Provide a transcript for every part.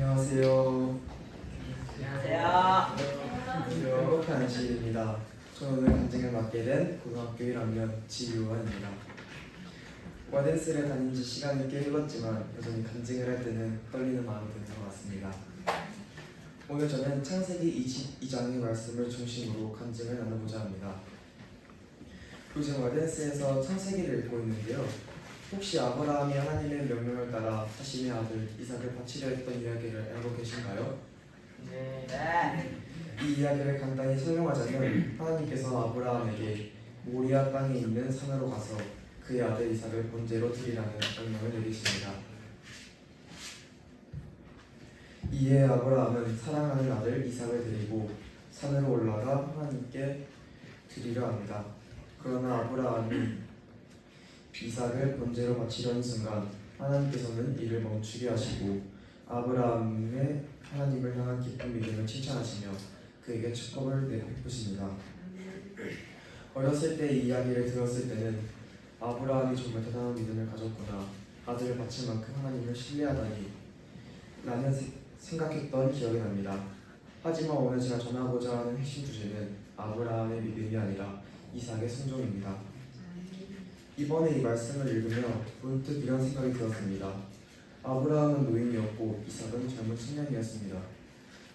안녕하세요. 안녕하세요. 행복한 시일입니다. 저는 오늘 간증을 맡게 된 고등학교 1학년 지유원입니다. 와덴스를 다닌 지 시간이 꽤 흘렀지만 여전히 간증을 할 때는 떨리는 마음이 드는 것 같습니다. 오늘 저는 창세기 22장의 말씀을 중심으로 간증을 나눠보자 합니다. 요즘 와덴스에서 창세기를 읽고 있는데요. 혹시 아브라함이 하나님의 명령을 따라 자신의 아들 이삭을 바치려 했던 이야기를 알고 계신가요? 네. 이 이야기를 간단히 설명하자면 하나님께서 아브라함에게 모리아 땅에 있는 산으로 가서 그의 아들 이삭을 번제로 드리라는 명령을 내리십니다. 이에 아브라함은 사랑하는 아들 이삭을 데리고 산으로 올라가 하나님께 드리려 합니다. 그러나 아브라함이 이삭을 번제로 바치려는 순간 하나님께서는 이를 멈추게 하시고 아브라함의 하나님을 향한 기쁜 믿음을 칭찬하시며 그에게 축복을 베푸십니다. 어렸을 때 이 이야기를 들었을 때는 아브라함이 정말 대단한 믿음을 가졌구나, 아들을 바칠 만큼 하나님을 신뢰하다니 라는 생각했던 기억이 납니다. 하지만 오늘 제가 전하고자 하는 핵심 주제는 아브라함의 믿음이 아니라 이삭의 순종입니다. 이번에 이 말씀을 읽으며 문득 이런 생각이 들었습니다. 아브라함은 노인이었고 이삭은 젊은 청년이었습니다.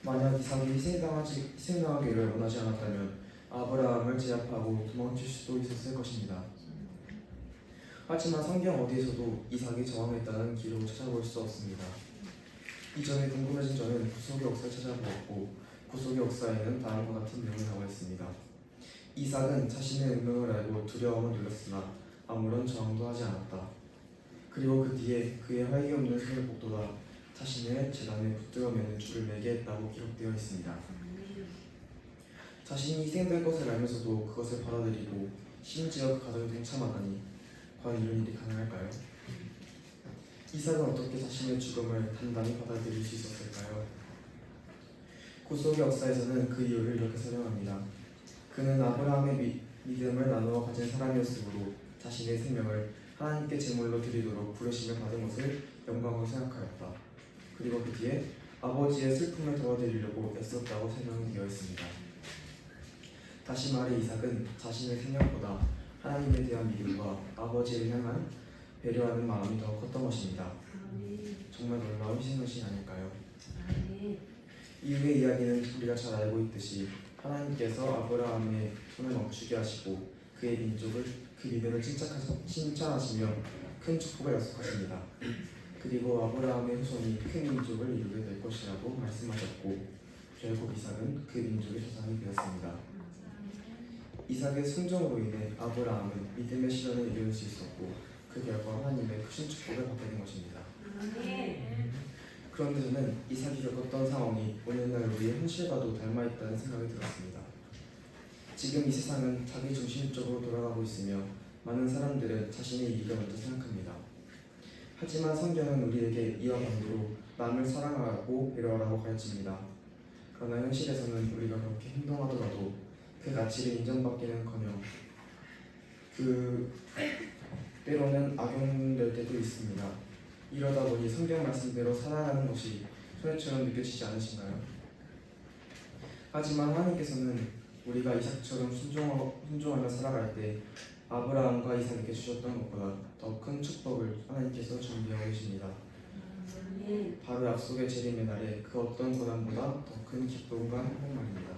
만약 이삭이 희생당하기를 원하지 않았다면 아브라함을 제압하고 도망칠 수도 있었을 것입니다. 하지만 성경 어디에서도 이삭이 저항했다는 기록을 찾아볼 수 없습니다. 이 점이 궁금해진 저는 구속의 역사를 찾아보았고 구속의 역사에는 다음과 같은 내용이 나와 있습니다. 이삭은 자신의 운명을 알고 두려움을 눌렀으나 아무런 저항도 하지 않았다. 그리고 그 뒤에 그의 활기 없는 손을 복돋아 자신의 제단에 붙들어 매는 줄을 매게 했다고 기록되어 있습니다. 자신이 희생될 것을 알면서도 그것을 받아들이고 심지어 그 가정에 동참하다니 과연 이런 일이 가능할까요? 이삭은 어떻게 자신의 죽음을 단단히 받아들일 수 있었을까요? 구속의 역사에서는 그 이유를 이렇게 설명합니다. 그는 아브라함의 믿음을 나누어 가진 사람이었으므로 자신의 생명을 하나님께 제물로 드리도록 부르심을 받은 것을 영광으로 생각하였다. 그리고 그 뒤에 아버지의 슬픔을 덜어드리려고 애썼다고 설명이 되어 있습니다. 다시 말해 이삭은 자신의 생명보다 하나님에 대한 믿음과 아버지를 향한 배려하는 마음이 더 컸던 것입니다. 정말 놀라운 희생의식이 아닐까요? 이후의 이야기는 우리가 잘 알고 있듯이 하나님께서 아브라함의 손을 멈추게 하시고 그의 민족을 그 믿음을 칭찬하시며 큰 축복을 약속하십니다. 그리고 아브라함의 후손이 큰 민족을 이루게 될 것이라고 말씀하셨고 결국 이삭은 그 민족의 조상이 되었습니다. 이삭의 순종으로 인해 아브라함은 믿음의 실현을 이룰 수 있었고 그 결과 하나님의 크신 축복을 받게 된 것입니다. 그런데 저는 이삭이 겪었던 상황이 오늘날 우리의 현실과도 닮아있다는 생각이 들었습니다. 지금 이 세상은 자기 중심적으로 돌아가고 있으며 많은 사람들은 자신의 이익을 먼저 생각합니다. 하지만 성경은 우리에게 이와 반대로 남을 사랑하고 배려하라고 가르칩니다. 그러나 현실에서는 우리가 그렇게 행동하더라도 그 가치를 인정받기는커녕 때로는 악용될 때도 있습니다. 이러다 보니 성경 말씀대로 살아가는 것이 손해처럼 느껴지지 않으신가요? 하지만 하나님께서는 우리가 이삭처럼 순종하며 살아갈 때 아브라함과 이삭에게 주셨던 것보다 더 큰 축복을 하나님께서 준비하고 계십니다. 바로 약속의 재림의 날에 그 어떤 고난보다 더 큰 기쁨과 행복 말입니다.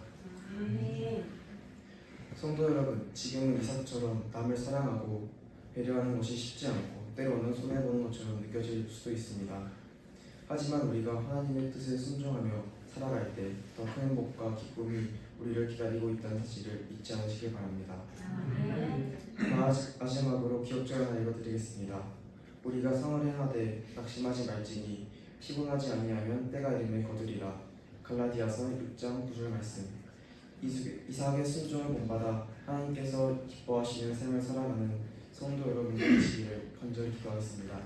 성도 여러분, 지금은 이삭처럼 남을 사랑하고 배려하는 것이 쉽지 않고 때로는 손해보는 것처럼 느껴질 수도 있습니다. 하지만 우리가 하나님의 뜻에 순종하며 살아갈 때 더 큰 행복과 기쁨이 우리를 기다리고 있다는 사실을 잊지 않으시길 바랍니다. 마지막으로 기억절 하나 읽어드리겠습니다. 우리가 성을 행하되 낙심하지 말지니 피곤하지 아니하면 때가 이름에 거두리라. 갈라디아서 6장 9절 말씀. 이삭의 순종을 본받아 하나님께서 기뻐하시는 삶을 살아가는 성도 여러분들 되시기를 간절히 기도하겠습니다.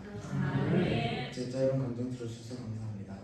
제 짧은 감정 들어주셔서 감사합니다.